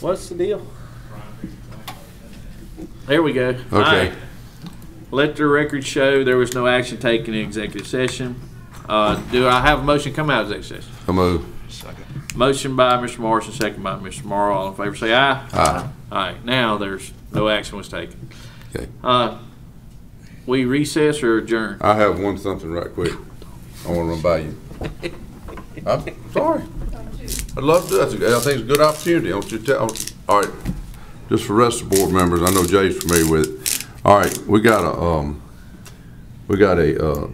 What's the deal? There we go. Okay. All right. Let the record show there was no action taken in executive session. Do I have a motion to come out of executive session? I move. Second. Motion by Mr. Morrison, second by Mr. Morrow. All in favor say aye. Aye. All right. Now there's no action was taken. Okay. We recess or adjourn? I have something right quick. I want to run by you. I'm sorry. I'd love to do that. I think it's a good opportunity. I want you to tell. All right. Just for the rest of the board members, I know Jay's familiar with it. All right, we got a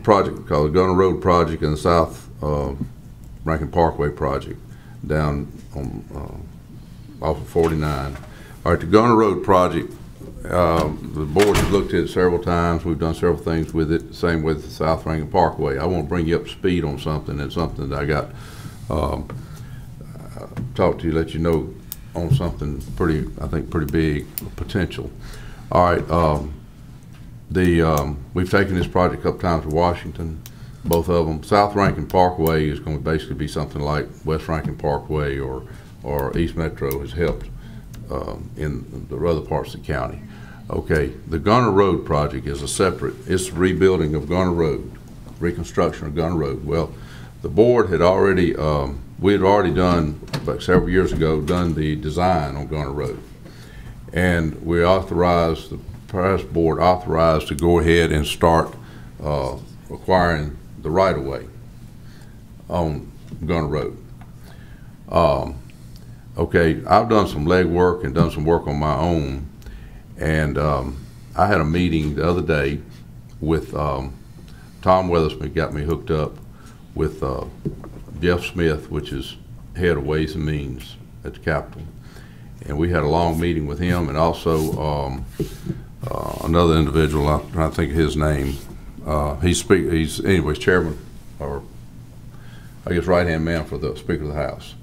project called the Gunner Road Project and the South Rankin Parkway Project down on off of 49. All right, the Gunner Road Project, the board has looked at it several times. We've done several things with it. Same with the South Rankin Parkway. I want to bring you up to speed on something. It's something that I got talk to you, let you know on something pretty, I think, pretty big potential. All right, we've taken this project a couple times to Washington, both of them. South Rankin Parkway is going to basically be something like West Rankin Parkway or East Metro has helped in the other parts of the county. Okay, the Gunner Road project is a separate, it's rebuilding of Gunner Road, reconstruction of Gunner Road. Well, the board had already, we had already done, about several years ago, done the design on Gunner Road. And we authorized, the press board authorized to go ahead and start acquiring the right-of-way on Gunner Road. Okay, I've done some legwork and done some work on my own, and I had a meeting the other day with Tom Weathersmith, got me hooked up with Jeff Smith, which is head of Ways and Means at the Capitol. And we had a long meeting with him, and also another individual, I'm trying to think of his name. He's anyways chairman, or I guess right-hand man for the Speaker of the House.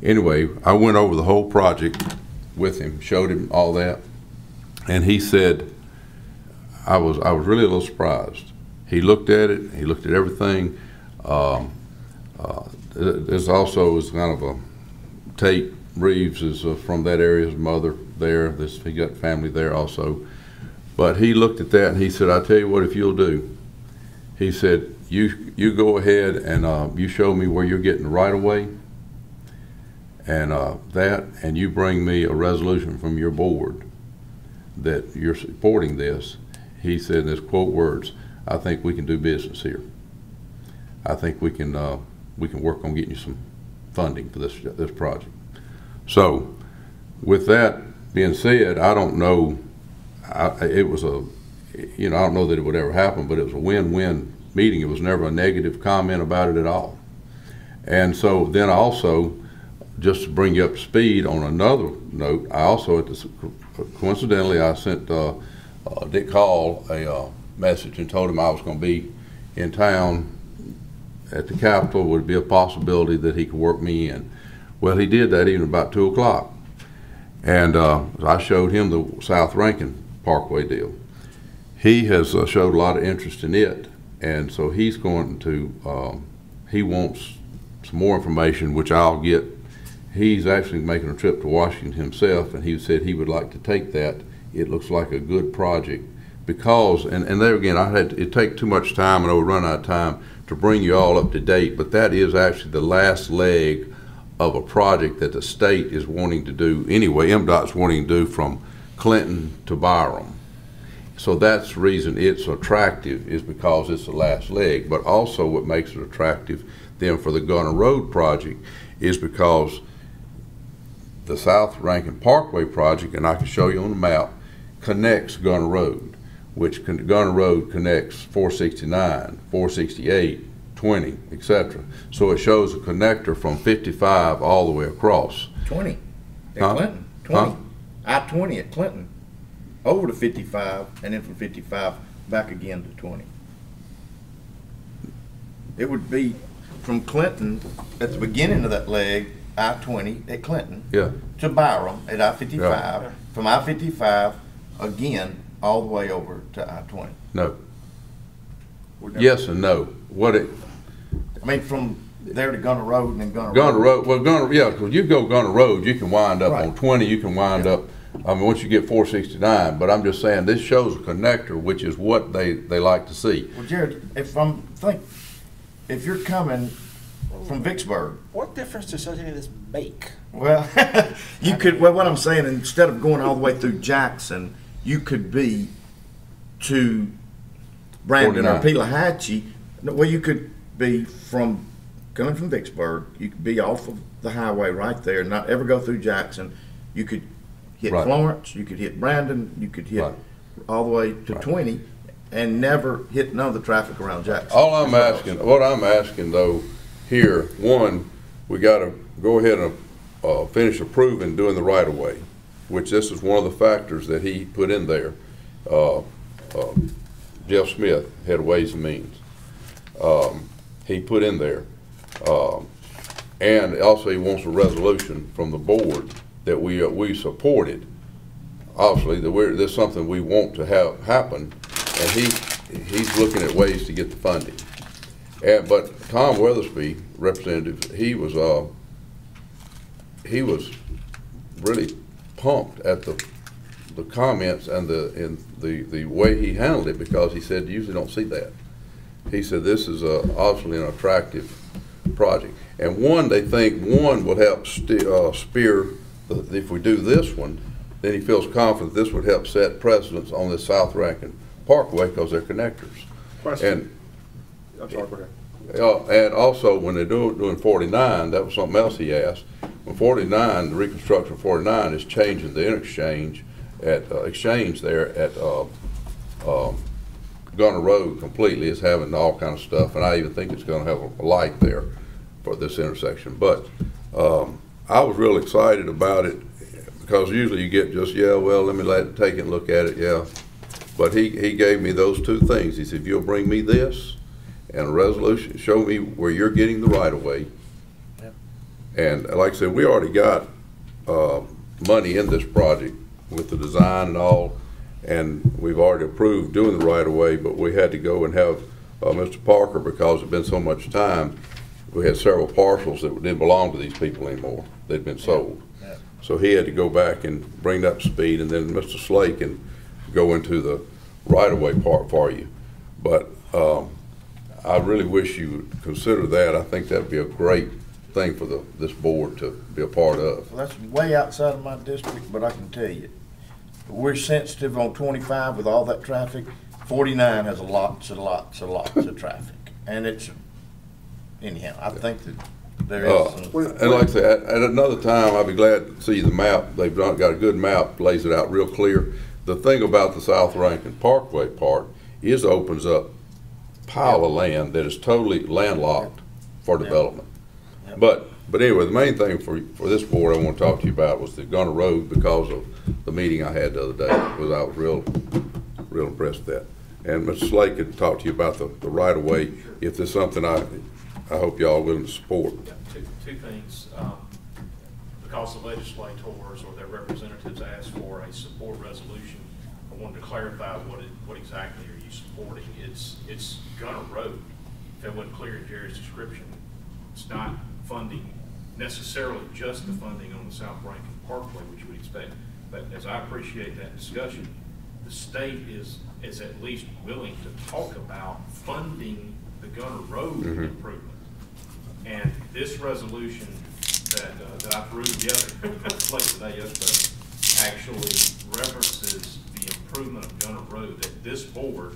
Anyway, I went over the whole project with him, showed him all that, and he said, I was really a little surprised. He looked at it, he looked at everything. This also is kind of a Tate Reeves is from that area, his mother there, he got family there also. But he looked at that and he said, I tell you what, if you'll do, he said, you go ahead and you show me where you're getting the right of way, and and you bring me a resolution from your board that you're supporting this. He said in his quote words, I think we can do business here. I think we can work on getting you some funding for this project. So, with that being said, I don't know. It was a, I don't know that it would ever happen, but it was a win-win meeting. It was never a negative comment about it at all. And so then also, just to bring you up to speed on another note, I also coincidentally I sent Dick Hall a message and told him I was going to be in town at the Capitol. Would be a possibility that he could work me in. Well, he did that even about 2 o'clock, and I showed him the South Rankin Parkway deal. He has showed a lot of interest in it, and so he's going to, he wants some more information, which I'll get. He's actually making a trip to Washington himself, and he said he would like to take that. It looks like a good project because, and there again, it'd take too much time and I would run out of time to bring you all up to date, but that is actually the last leg of a project that the state is wanting to do anyway. MDOT's wanting to do from Clinton to Byram. So that's the reason it's attractive, is because it's the last leg. But also what makes it attractive then for the Gunner Road project is because the South Rankin Parkway project, and I can show you on the map, connects Gunner Road, which Gunner Road connects 469, 468, 20, etc. So it shows a connector from 55 all the way across. 20 at Clinton. 20. I-20 at Clinton. Over to 55, and then from 55 back again to 20. It would be from Clinton at the beginning of that leg, I-20 at Clinton, to Byram at I-55. From I-55 again all the way over to I-20. No. Yes and no. I mean, from there to Gunner Road and then Gunner Road. Well, yeah, because you go Gunner Road, you can wind up Right. on 20, you can wind up, I mean, once you get 469, but I'm just saying, this shows a connector, which is what they like to see. Well, Jared, if you're coming from Vicksburg, What difference does any of this make? well, what I'm saying, instead of going all the way through Jackson, you could be to Brandon or 49. Pelahatchie. Well, you could be coming from Vicksburg, you could be off of the highway right there, not ever go through Jackson. You could hit Right. Florence, you could hit Brandon, you could hit Right. all the way to 20 and never hit none of the traffic around Jackson. What I'm asking though, here, one, we gotta go ahead and finish approving doing the right of way, which this is one of the factors that he put in there. Jeff Smith, head of Ways and Means, he put in there. And also he wants a resolution from the board that we supported. Obviously, there's something we want to have happen, and he's looking at ways to get the funding. But Tom Weathersby, representative, he was really pumped at the comments and the way he handled it, because he said, you usually don't see that. He said, this is obviously an attractive project. And they think one will help spear, if we do this one, then he feels confident this would help set precedents on the South Rankin Parkway, because they're connectors. Question. I'm sorry, go ahead. And also, when they're doing 49, that was something else he asked. When 49, the reconstruction of 49 is changing the interchange at exchange there at Gunner Road completely. It's having all kind of stuff, and I even think it's going to have a light there for this intersection. But I was real excited about it, because usually you get just, let me take it and look at it, But he gave me those two things. He said, if you'll bring me this and a resolution, show me where you're getting the right of way. Yep. And like I said, we already got money in this project with the design and all, and we've already approved doing the right of way, but we had to go and have Mr. Parker, because it's been so much time, we had several parcels that didn't belong to these people anymore. They'd been sold. Yeah. So he had to go back and bring that up to speed, and then Mr. Slade can go into the right-of-way part for you. But I really wish you would consider that. I think that'd be a great thing for this board to be a part of. Well, that's way outside of my district, but I can tell you, we're sensitive on 25 with all that traffic. 49 has lots and lots and lots of traffic, and it's, anyhow, I think that there is some. And like I said, at another time, I'd be glad to see the map. They've got a good map, lays it out real clear. The thing about the South Rankin Parkway part is opens up pile of land that is totally landlocked for development. Yep. But anyway, the main thing for this board I want to talk to you about was the Gunner Road, because of the meeting I had the other day. Because I was real impressed with that. And Mr. Slade could talk to you about the right of way, if there's something I hope y'all are willing to support. Yeah, two things. Because the legislators or their representatives asked for a support resolution, I wanted to clarify what exactly are you supporting. It's Gunner Road. If that wasn't clear in Jerry's description, it's not funding necessarily just the funding on the South Rankin Parkway, which you would expect. But as I appreciate that discussion, the state is at least willing to talk about funding the Gunner Road improvement. And this resolution that I threw together late today, yesterday, actually references the improvement of Gunner Road, that this board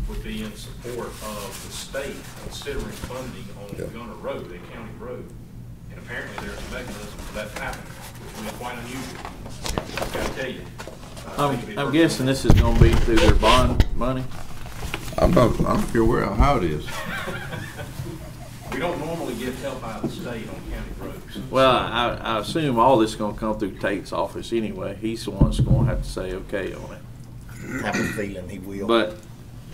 would be in support of the state considering funding on Gunner Road, a county road. And apparently there's a mechanism for that to happen, which would be quite unusual. I've got to tell you. I'm guessing this is gonna be through their bond money? I don't care how it is. We don't normally get help out of the state on county roads. Well, I assume all this is gonna come through Tate's office anyway. He's the one that's gonna have to say okay on it. I have a feeling he will. But,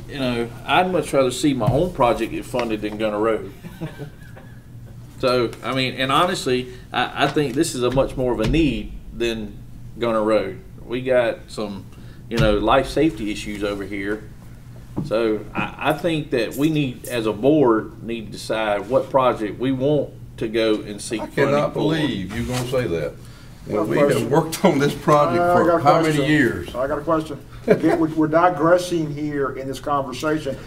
I'd much rather see my own project get funded than Gunner Road. So, I mean, and honestly, I think this is a much more of a need than Gunner Road. We got some, life safety issues over here. So I think that we need, as a board, need to decide what project we want to go and seek I funding cannot for. believe you're gonna say that. When we question. have worked on this project I got for a how many question. years? I got a question. Okay, we're digressing here in this conversation.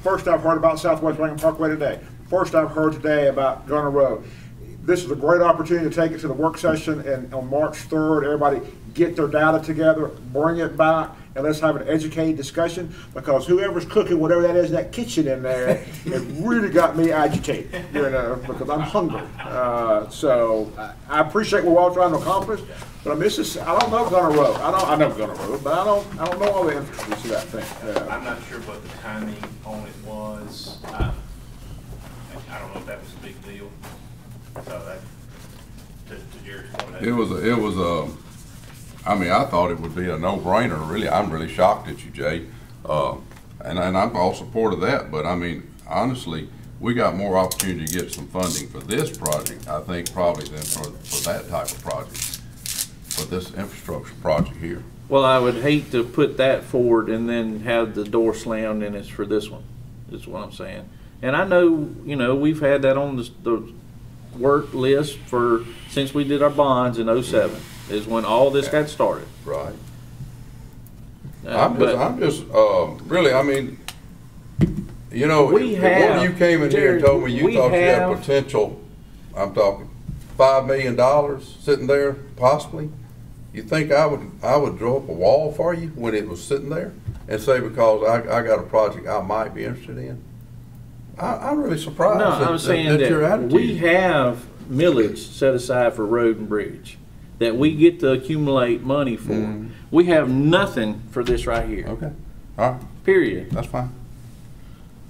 First I've heard about Southwest Rankin Parkway today. First I've heard today about Gunner Road. This is a great opportunity to take it to the work session, and on March 3rd, everybody get their data together, bring it back, and let's have an educated discussion, because whoever's cooking whatever that is in that kitchen in there, it really got me agitated, because I'm hungry. So I appreciate what we're all trying to accomplish, but I don't know Gunner Road. I know Gunner Road, but I don't know all the intricacies of that thing. I'm not sure what the timing on it was. I don't know if that was a big deal. So that, to Jared's point. It was I mean, I thought it would be a no-brainer, really. I'm really shocked at you, Jay. And I'm all support of that, but I mean, honestly, we got more opportunity to get some funding for this project, I think, probably than for that type of project, for this infrastructure project here. Well, I would hate to put that forward and then have the door slammed and it's for this one, is what I'm saying. And I know, we've had that on the work list since we did our bonds in 07, is when all this got started. Right. I'm just really, I mean, if one of you came in here and told me you thought you had potential, I'm talking $5 million sitting there, possibly, you think I would draw up a wall for you when it was sitting there and say, because I got a project I might be interested in? I'm really surprised I'm saying that your attitude. We have millage set aside for road and bridge that we get to accumulate money for. Mm-hmm. We have nothing for this right here. Okay. All right. Period. That's fine.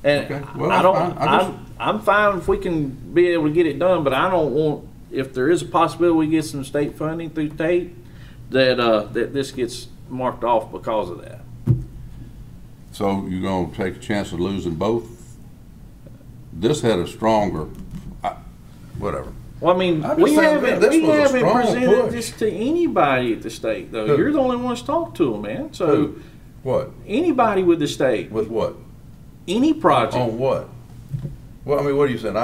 And okay. Well, I'm fine if we can be able to get it done, but I don't want, if there is a possibility we get some state funding through state, that this gets marked off because of that. So you're going to take a chance of losing both? This had a stronger, whatever. Well, I mean, we haven't presented this to anybody at the state, though. You're the only ones to talk to them, man. So, what? Anybody with the state. With what? Any project. On what? Well, I mean, what are you saying?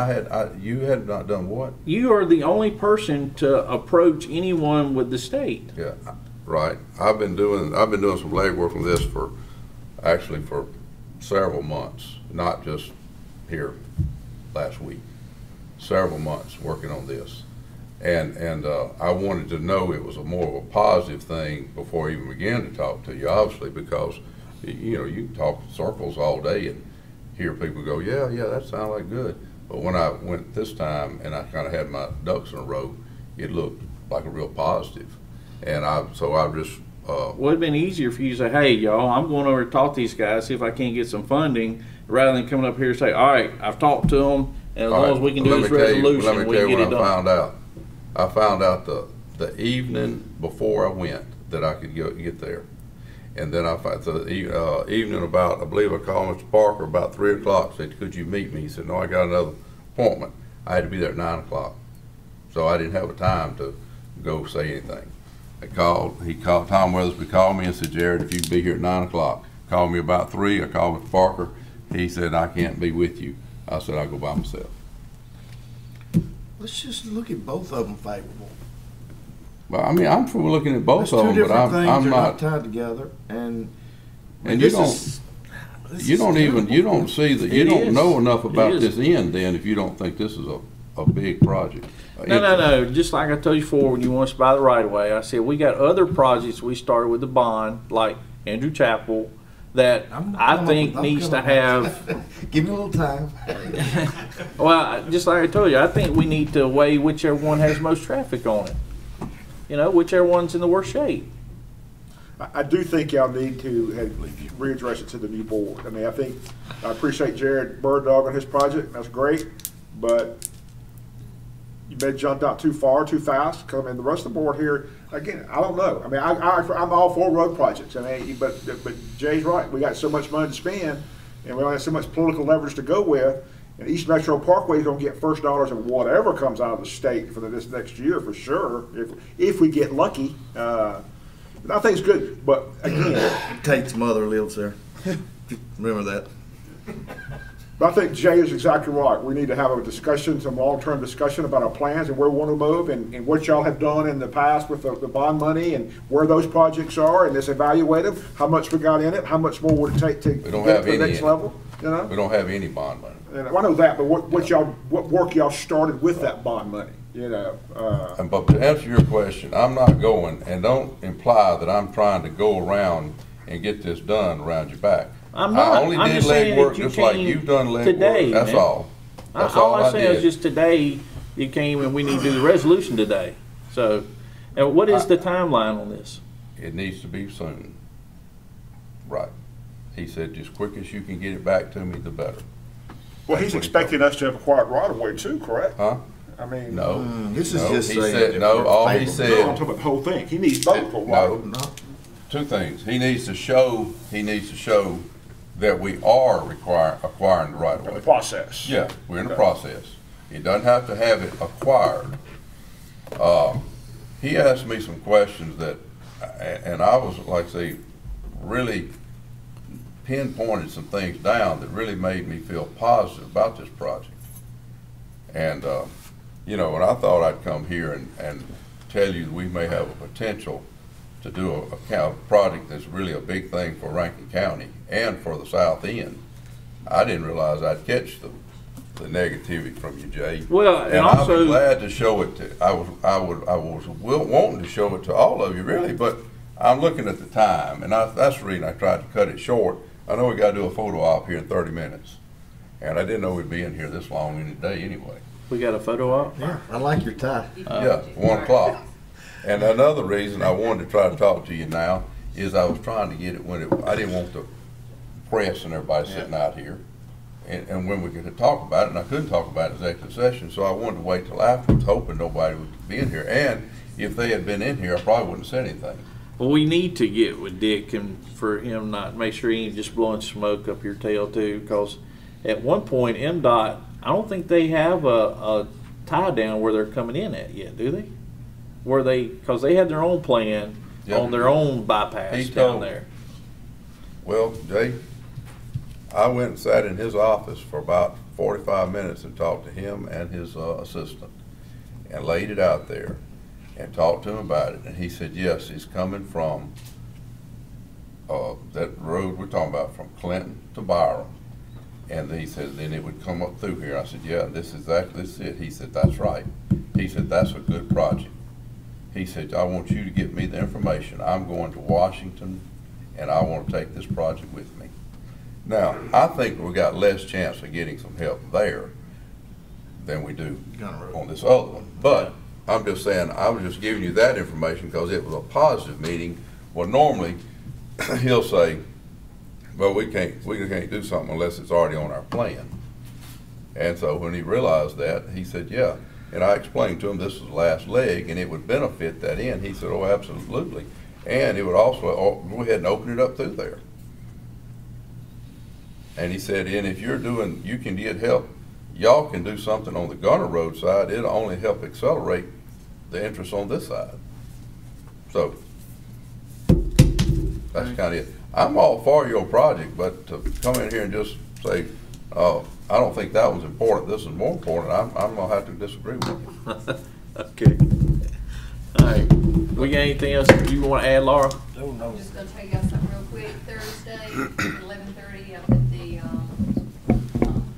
You had not done what? You are the only person to approach anyone with the state. Yeah, right. I've been doing some legwork on this for several months, not just here last week. Several months working on this, and I wanted to know it was more of a positive thing before I even began to talk to you, obviously, because you can talk circles all day and hear people go, yeah, that sounds like good. But when I went this time and I kind of had my ducks in a row, it looked like a real positive. And so I just well, it'd been easier for you to say, hey, y'all, I'm going over to talk to these guys, see if I can't get some funding, rather than coming up here and say, all right, I've talked to them, and as long as we can do this resolution, we can get it done. I found out the evening before I went that I could get there. And then I found the evening about, I believe I called Mr. Parker about 3 o'clock, said, could you meet me? He said, no, I got another appointment. I had to be there at 9 o'clock. So I didn't have a time to go say anything. Tom Weathersby called me and said, Jared, if you can be here at 9 o'clock. Called me about 3, I called Mr. Parker. He said, I can't be with you. I said, I'll go by myself. Let's just look at both of them favorable. Well, I mean, I'm for looking at both of them, but I'm not tied together, and you don't know enough about this end then if you don't think this is a big project. No. Just like I told you before, when you want us to buy the right of way, I said we got other projects we started with the bond, like Andrew Chapel, that I think needs to have. Give me a little time. Well, just like I told you, I think we need to weigh whichever one has most traffic on it. Whichever one's in the worst shape. I do think y'all need to readdress it to the new board. I mean, I appreciate Jared Bird Dog on his project. That's great, but you may have jumped out too far, too fast. Because I mean, the rest of the board here, again, I don't know. I mean, I'm all for road projects. I mean, but Jay's right. We got so much money to spend, and we only have so much political leverage to go with. And East Metro Parkway is going to get first dollars of whatever comes out of the state for this next year for sure, if we get lucky. I think it's good, but again, Tate's mother lives there. Remember that? But I think Jay is exactly right. We need to have a discussion, some long-term discussion about our plans and where we want to move and what y'all have done in the past with the bond money and where those projects are, and let's evaluate them, how much we got in it, how much more would it take to get to the next level, you know? We don't have any bond money. And I know that, but what work y'all started with that bond money, you know? But to answer your question, I'm not going, and don't imply that I'm trying to go around and get this done around your back. I'm not. I only I'm did just saying legwork that you just like came you've done legwork. today, That's man. all. That's all all I I said is did. just today you came and we need to do the resolution today. So, and what is the timeline on this? It needs to be soon. Right. He said, as quick as you can get it back to me, the better. Well, he's expecting us to have acquired right of way too, correct? Huh? I mean. No. This is No, just he saying said, that no, we're all he favorable. said. No, I'm talking about the whole thing. He needs both for No. right. No. Two things. He needs to show that we are acquiring the right of The way. process. Yeah, we're in the Okay. process. He doesn't have to have it acquired. He asked me some questions that, and I was, like I say, really pinpointed some things down that really made me feel positive about this project. And, you know, and I thought I'd come here and tell you that we may have a potential to do a project that's really a big thing for Rankin County and for the South End. I didn't realize I'd catch the negativity from you, Jay. Well, and I'd also- be glad to show it to. I was wanting to show it to all of you, really, but I'm looking at the time, and that's the reason I tried to cut it short. I know we got to do a photo op here in 30 minutes, and I didn't know we'd be in here this long in a day anyway. We got a photo op? Yeah, I like your tie. Yeah, 1 o'clock. And another reason I wanted to try to talk to you now is I was trying to get it I didn't want the press and everybody sitting out here. And when we could talk about it, and I couldn't talk about it in executive session, so I wanted to wait till afterwards, hoping nobody would be in here. And if they had been in here, I probably wouldn't have said anything. Well, we need to get with Dick and for him not, make sure he ain't just blowing smoke up your tail too, because at one point, MDOT, I don't think they have a tie down where they're coming in at yet, do they? Because they had their own plan Yep. on their own bypass He down told- there. Well, Jay, I went and sat in his office for about 45 minutes and talked to him and his assistant and laid it out there and talked to him about it. And he said, yes, he's coming from that road we're talking about, from Clinton to Byram. And then he said, then it would come up through here. I said, yeah, this is it. He said, that's right. He said, that's a good project. He said, I want you to get me the information. I'm going to Washington, and I want to take this project with me. Now, I think we got less chance of getting some help there than we do on this other one. But I'm just saying, I was just giving you that information because it was a positive meeting. Well, normally, he'll say, well, we can't do something unless it's already on our plan. And so when he realized that, he said, yeah. And I explained to him this was the last leg and it would benefit that end. He said, oh, absolutely. And it would also, go ahead and open it up through there. And he said, and if you can get help, y'all can do something on the Gunner Road side. It'll only help accelerate the interest on this side. So that's kind of it. I'm all for your project, but to come in here and just say, oh, I don't think that one's important, this is more important, I'm gonna have to disagree with you. Okay. All right. We got anything else you want to add, Laura? I'm just gonna tell you guys something real quick. Thursday, 11:30, I'm at the,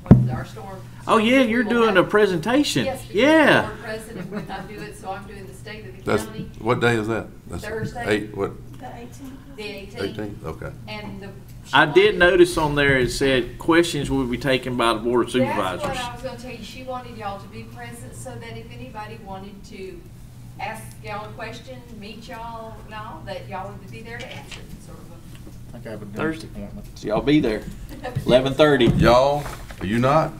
what's our storm. Oh yeah, you're doing a presentation. Yes, because Yeah. the board president would not do it, so I'm doing the state of the That's, county, what day is that? That's Thursday. What, the 18th. 18th? Okay. And the. I did notice on there it said questions will be taken by the Board of That's Supervisors. what I was gonna tell you. She wanted y'all to be present so that if anybody wanted to ask y'all a question, meet y'all and all, that y'all would be there to answer, sort of I think I have a Thursday. dentist appointment. So y'all be there. a. 11:30. Y'all, are you not?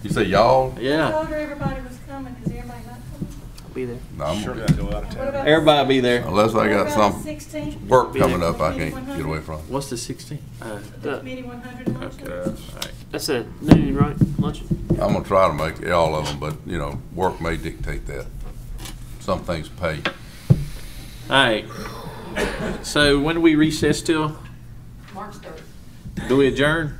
You say y'all? I Yeah, told her everybody was coming, is everybody not coming? I'll be there. No, I'm Sure gonna gotta go out of What town. about Everybody be there. unless I got some 16th? work coming up I can't get away from. What's the 16th? The committee 100 luncheon? Okay. All right. That's at noon, right? Lunch? I'm gonna try to make all of them, but, you know, work may dictate that. Some things pay. All right. So when do we recess till? March 3rd. Do we adjourn?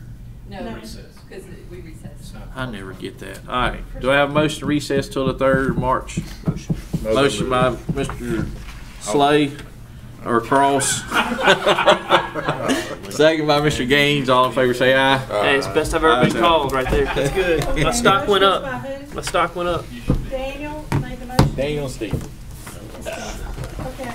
No, No. Recess. because we recessed. I never get that. All right. Do I have a motion to recess till the 3rd of March? Motion by Mr. Slay or Cross. Second by Mr. Gaines. All in favor say aye. Hey, it's best I've ever been called right there. That's good. Okay, My stock went motion was up. by who? My stock went up. Daniel made the motion. Daniel Steve. Okay.